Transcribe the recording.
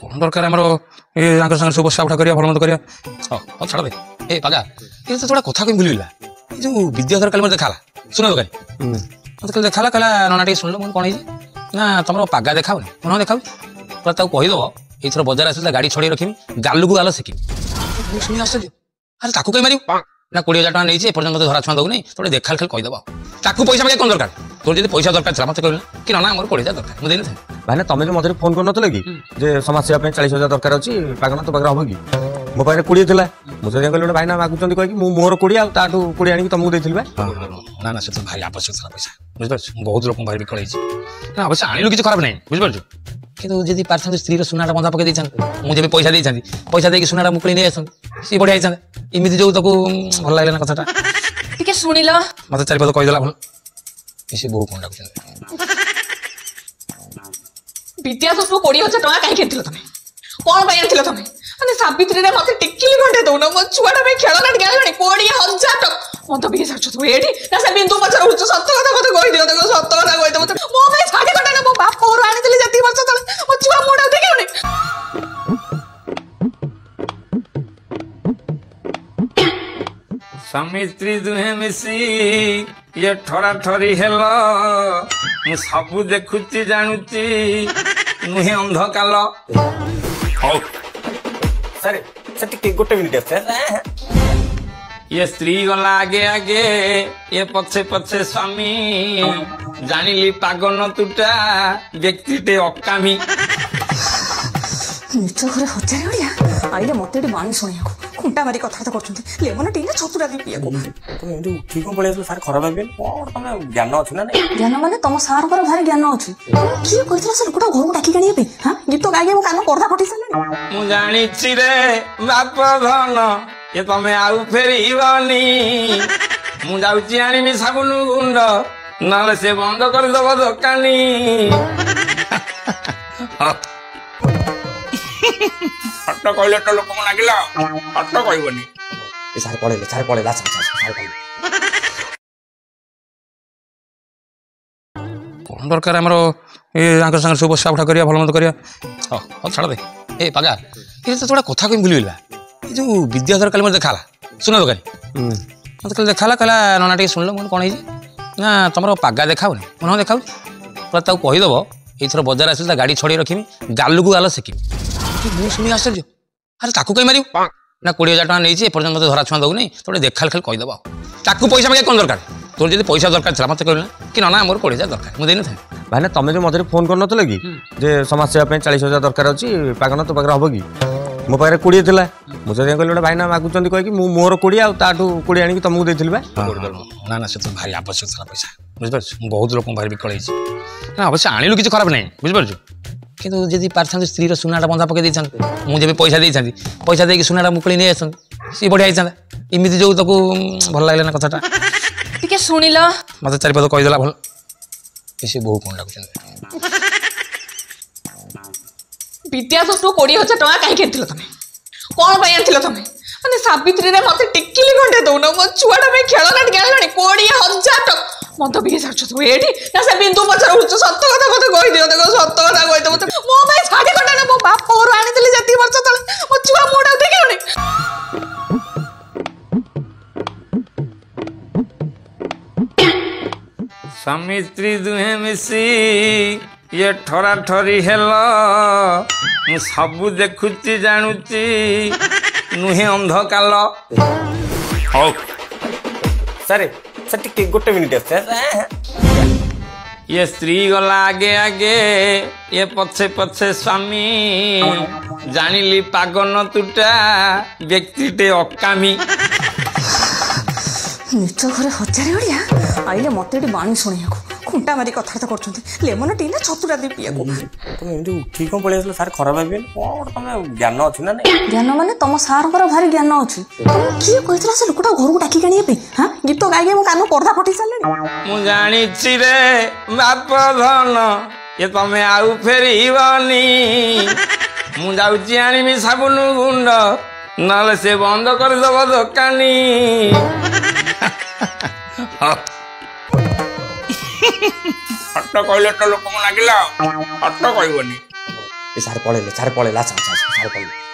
कौन दरकार आमर ये संगे सब बसा उठा करिया भल मत करिया हां छाड़ दे ए पागा ये तो थोड़ा कथा कहीं भूलिला ये जो विद्याधर काल मते देखाला सुनो दरकार मते कल देखाला कला नना टे सुनलो मन कोन है ना तुमरो पागा देखाउनी मन देखाउ पर ताऊ कहि दो एथर बाजार आसे गाड़ी छड़ी रखिमी गालु को गाल सेकी सुनी आसे अरे ताकू कहीं मारियो ना 20,000 टका नहीं पर्यटन मत धरा छुआ दो नहीं थोड़े देखाल खाल कहीदेव ताकू पैसा मागे कौन दरकार तोर जब पैसा दरकार था मत कहना कि ना मोर 20,000 दरकार मुझे देने भाई तुम जो मत फोन कर कि समाज सेवा 40,000 दरकार अच्छी पागना तो पाखे हम कि मो पाखे 20 था मुझे कहले भाई ना मागुंट कहीं मोर 20 आठू 20 आनी तुमको देती ना ना से भाई आवश्यक था पैसा बुझे बहुत लोक भाई विकल अवश्य आणिलु किसी खराब नहीं बुझिपार किंतु जदि पार्थ स्त्री सुनाटा बंधा पकई मुझे पैसा देती पैसा देकी सुनाटा मुकुली नहीं आस सी बढ़िया होता इमिति जो ताको भल लागला ना कथाटा टिके सुनिल मत चारिपद कहीदेला भल से बहु कौन डाकुଛନ୍ତି विद्याधर 20,000 टका कहीं खेल तुम कौन आनी तुम मैंने सावित्री ने मत टिकिली घंटे दौन मो छुआटा खेलना टिके 20,000 टका मत भी तू एठी ना से बिंदु पचर उच्च सत्य कथा मत कहि दियो देखो सत्य कथा कहि दो मत मो भाई साडी घंटा ना मो बाप और आनी दिली जति वर्ष तले मो छुआ मोडा देखियोनी स्वामी स्त्री दुहे मिसी ये ठरा ठरी हेलो मु सबु देखुची जानुची मुहे अंध काल हो सर सर टिके गोटे मिनिट सर ये स्त्री गला आगे आगे ये पछे पछे स्वामी जानिली पागन तुटा व्यक्तिटे अकामी निच घरे हजार ओडिया आइले मते बाणी शुणिया खुंटा मारी कथा करछन्ती लेमन टी ना छतुरा दी पिया तुम एंदु ठीक पळे सर खराब भाबे और तुम ज्ञान अछि ना ज्ञान माने तुम सार पर भारी ज्ञान अछि की कहितला सर गोटा घर को डाकी गाणी पे हां गीत गागे मो कान पर्दा फटी सले मु जानि छि रे बाप धन ये तमे आउ फेरीबनी मु जाउची आनिमी साबुन गुंड नाले से बंद कर दबो दुकानी हट कहले तो लोक मन लागिला हट कहबनी ए सार पळे ला सार पळे कौन दरकार आमर ये संगे सब बसा उठा करिया भल मत करिया हां छाड़ दे ए पागा ये तो थोड़ा कथा कहीं भूलिला ये जो विद्याधर काल मते देखाला सुनो दरकार मत कल देखाला कला नना टे सुनलो मन कोन है ना तुमरो पागा देखाउनी मन देखाउ पर ताऊ कहि दबो एथर बाजार आसे गाड़ी छड़ी रखिमी गालु को गाल सेकी मुझे सुनी आश्चर्य अरे ताकू कहीं मारियो ना 20,000 टका नहीं पर्यटन मत धरा छुआ दो नहीं थोड़े देखाल खाल कहीदेव ताकू पैसा मागे कौन दरकार तोर जब पैसा दरकार था मत कहना कि ना मोर 20,000 दरकार मुझे देने भाई तुम जो मत फोन कर कि समाज सेवा 40,000 दरकार अच्छी पागना तो पाखे हम कि मो पाखे 20 था मुझे कहले भाई ना मागुंट कहीं मोर 20 आठू 20 आनी तुमको देती ना ना से भाई आवश्यक था पैसा बुझिपार बहुत लोक भाई विकल अवश्य आणिलु किसी खराब नहीं बुझिपार किंतु जदि पार्थ स्त्री सुनाटा बंधा पकई मुझे पैसा देती पैसा देकी सुनाटा मुकुली नहीं आस सी बढ़िया होता इमिति जो ताको भल लागला ना कथाटा टिके सुनिल मत चारिपद कहीदेला भल से बहु कौन डाकुଛନ୍ତି विद्याधर 20,000 टका कहीं खेल तुम कौन आनी तुम मैंने सावित्री ने मत टिकिली घंटे दौन मो छुआटा खेलना टिके 20,000 टका मत भी तू एठी ना से बिंदु पचर उच्च सत्य कथा मत कहि दियो देखो सत्य कथा कहि दो मत मो भाई साडी घंटा ना मो बाप और आनी दिली जति वर्ष तले मो छुआ मोडा देखियोनी स्वामी स्त्री दुहे मिसी ये ठरा ठरी हेलो मु सबु देखुची जानुची नुहे अंध काल हो सर सर टिके गोटे मिनिट सर ये स्त्री गला आगे आगे ये पछे पछे स्वामी जानिली पागन तुटा व्यक्तिटे अकामी निच घरे हजार ओडिया आइले मते बाणी शुणिया खुंटा मारी कथा करछन्ती लेमन टी ना छतुरा दी पिया तुम एंदु ठीक पळे सर खराब भाबे और तुम ज्ञान अछि ना ज्ञान माने तुम सार पर भारी ज्ञान अछि तुम की कहितला से लोकटा घर को डाकी गाणी पे हां गीत गागे मो कान पर्दा फटी सले मु जानि छि रे बाप धन ये तमे आउ फेरीबनी मु जाउची आनिमी साबुन गुंड नाले से बंद कर दबो दुकानी हट कहले तो लोक मन लागिला हट कहबनी ଏ ସାର୍ ପଳେଇଲେ ଆଚ୍ଛା ସାର୍ ପଳେଇଲେ